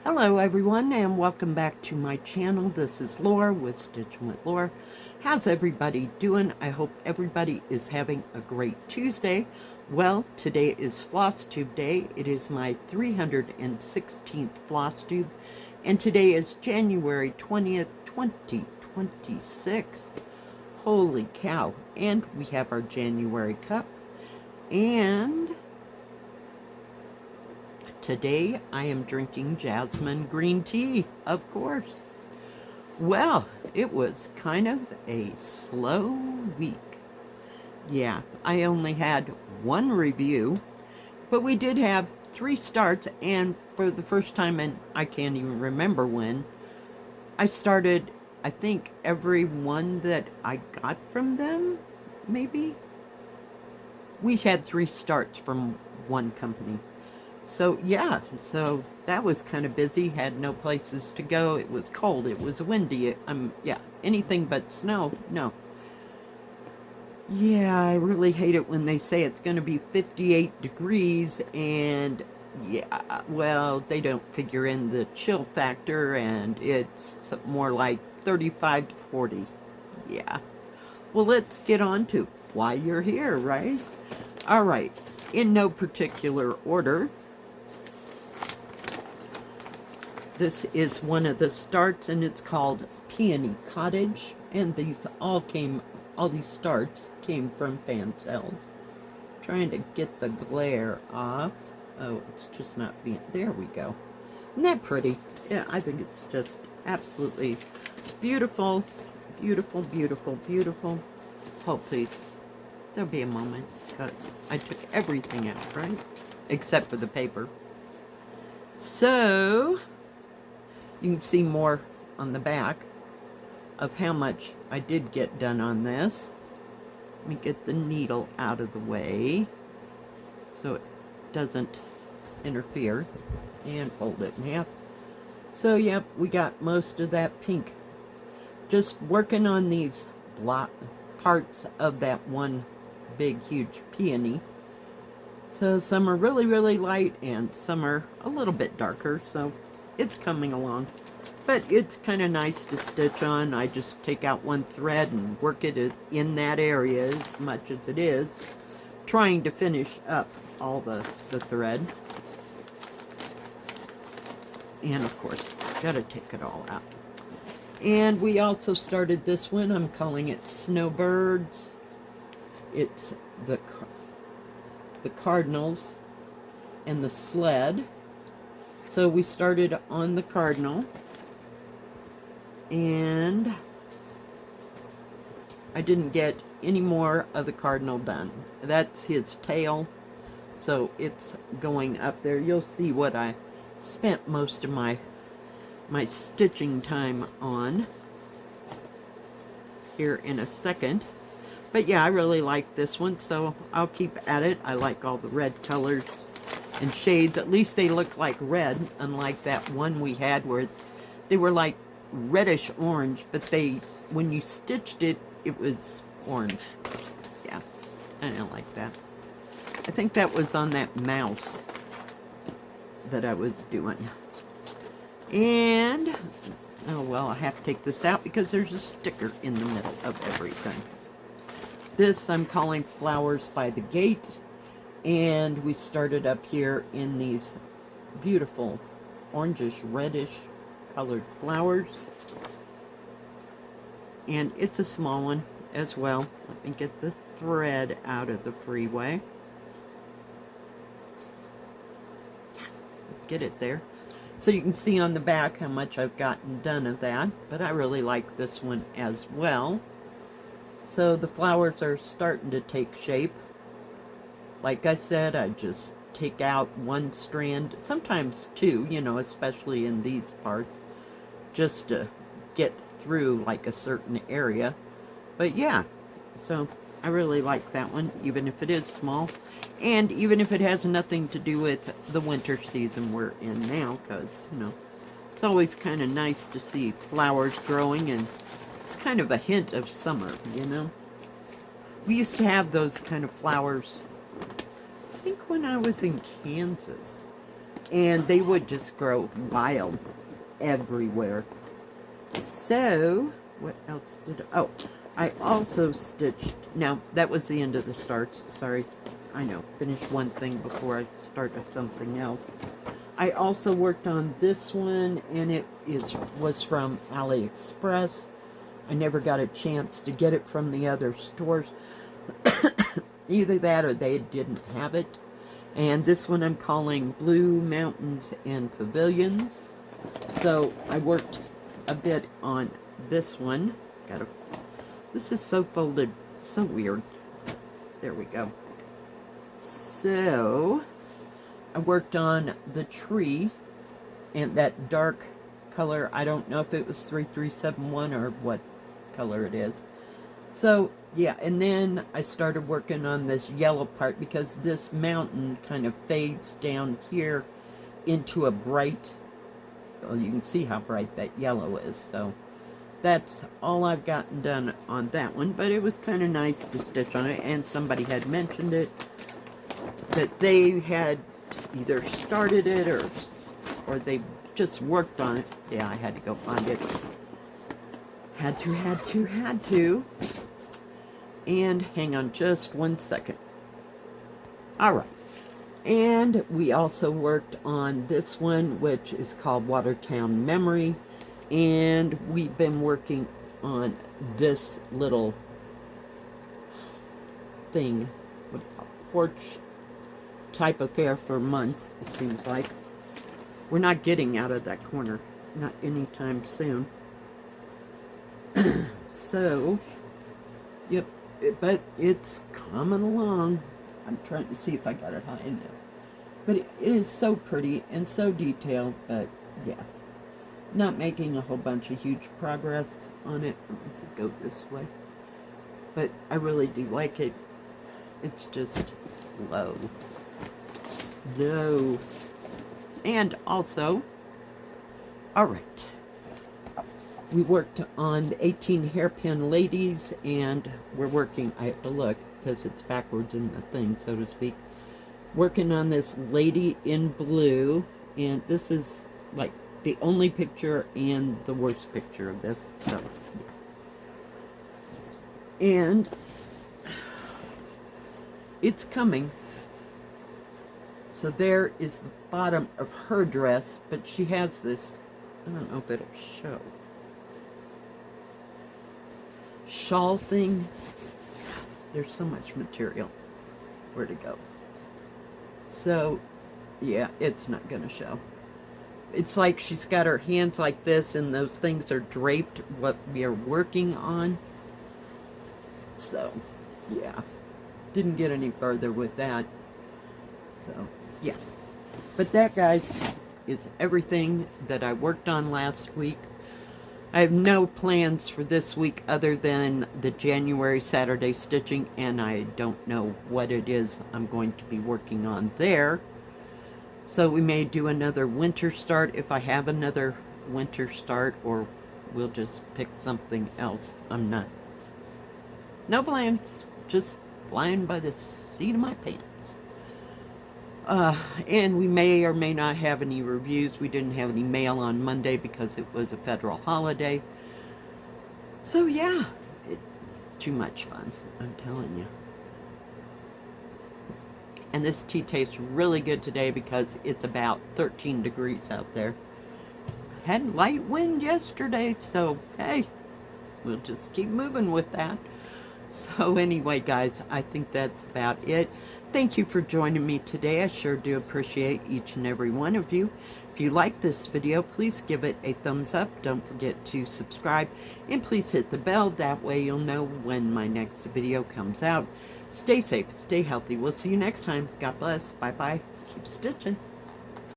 Hello everyone and welcome back to my channel. This is Lora with Stitching with Lora. How's everybody doing? I hope everybody is having a great Tuesday. Well, today is Floss Tube Day. It is my 316th Floss Tube and today is January 20th, 2026. Holy cow. And we have our January cup and today I am drinking jasmine green tea, of course. Well, it was kind of a slow week. Yeah, I only had one review, but we did have 3 starts, and for the first time, and I can't even remember when, I started, I think, every one that I got from them, maybe? We had 3 starts from one company. So yeah, so that was kind of busy, had no places to go, it was cold, it was windy, yeah, anything but snow, no. Yeah, I really hate it when they say it's going to be 58 degrees, and yeah, well, they don't figure in the chill factor, and it's more like 35 to 40, yeah. Well, let's get on to why you're here, right? Alright, in no particular order, this is one of the starts, and it's called Peony Cottage, and all these starts came from fan sales. Trying to get the glare off. Oh, it's just not being, there we go. Isn't that pretty? Yeah, I think it's just absolutely beautiful, beautiful, beautiful, beautiful. Hold please. There'll be a moment, because I took everything out, right? Except for the paper. So you can see more on the back of how much I did get done on this. Let me get the needle out of the way so it doesn't interfere, and fold it in half. So yep, we got most of that pink. Just working on these parts of that one big huge peony. So some are really, really light and some are a little bit darker, so it's coming along. But it's kind of nice to stitch on. I just take out one thread and work it in that area as much as it is, trying to finish up all the thread. And of course, gotta take it all out. And we also started this one. I'm calling it Snowbirds. It's the cardinals and the sled. So we started on the cardinal, and I didn't get any more of the cardinal done. That's his tail, so it's going up there. You'll see what I spent most of my stitching time on here in a second. But yeah, I really like this one, so I'll keep at it. I like all the red colors and shades. At least they look like red, unlike that one we had where they were like reddish orange, but when you stitched it, it was orange. Yeah, I don't like that. I think that was on that mouse that I was doing. And oh well, I have to take this out because there's a sticker in the middle of everything. This I'm calling Flowers by the Gate, and we started up here in these beautiful orangish reddish colored flowers, and it's a small one as well. Let me get the thread out of the freeway. Get it there. So you can see on the back how much I've gotten done of that, but I really like this one as well. So the flowers are starting to take shape. Like I said, I just take out one strand, sometimes 2, you know, especially in these parts, just to get through like a certain area. But yeah, so I really like that one, even if it is small, and even if it has nothing to do with the winter season we're in now, because, you know, it's always kind of nice to see flowers growing, and it's kind of a hint of summer, you know. We used to have those kind of flowers, I think when I was in Kansas. And they would just grow wild everywhere. So, what else did I... Oh, I also stitched... Now, that was the end of the starts. Sorry. I know. Finish one thing before I started something else. I also worked on this one, and it was from AliExpress. I never got a chance to get it from the other stores. Either that or they didn't have it. And this one I'm calling Blue Mountains and Pavilions. So I worked a bit on this one. This is so folded, so weird. There we go. So I worked on the tree and that dark color. I don't know if it was 3371 or what color it is. So yeah, and then I started working on this yellow part because this mountain kind of fades down here into a bright, well, you can see how bright that yellow is. So that's all I've gotten done on that one, but it was kind of nice to stitch on it, and somebody had mentioned it, that they had either started it or they just worked on it. Yeah, I had to go find it. Had to. And hang on just one second. Alright. And we also worked on this one, which is called Watertown Memory. And we've been working on this little thing, what do you call it, porch type affair for months, it seems like. We're not getting out of that corner, not anytime soon. So, yep, but it's coming along. I'm trying to see if I got it high enough. But it is so pretty and so detailed, but yeah. Not making a whole bunch of huge progress on it. I'm going to go this way. But I really do like it. It's just slow. Slow. And also, alright. We worked on the 18 hairpin ladies, and we're working, I have to look because it's backwards in the thing, so to speak. Working on this lady in blue, and this is like the only picture and the worst picture of this, so. And it's coming. So there is the bottom of her dress, but she has this, I don't know if it'll show, shawl thing. There's so much material. Where to go? So, yeah, it's not gonna show. It's like she's got her hands like this, and those things are draped, what we are working on. So, yeah. Didn't get any further with that. So, yeah. But that, guys, is everything that I worked on last week. I have no plans for this week other than the January Saturday stitching, and I don't know what it is I'm going to be working on there. So we may do another winter start if I have another winter start, or we'll just pick something else. I'm not. No plans. Just flying by the seat of my pants. And we may or may not have any reviews. We didn't have any mail on Monday because it was a federal holiday. So yeah, too much fun, I'm telling you. And this tea tastes really good today because it's about 13 degrees out there. Had light wind yesterday, so hey, we'll just keep moving with that. So anyway, guys, I think that's about it. Thank you for joining me today. I sure do appreciate each and every one of you. If you like this video, please give it a thumbs up. Don't forget to subscribe, and please hit the bell. That way you'll know when my next video comes out. Stay safe, stay healthy. We'll see you next time. God bless. Bye-bye. Keep stitching.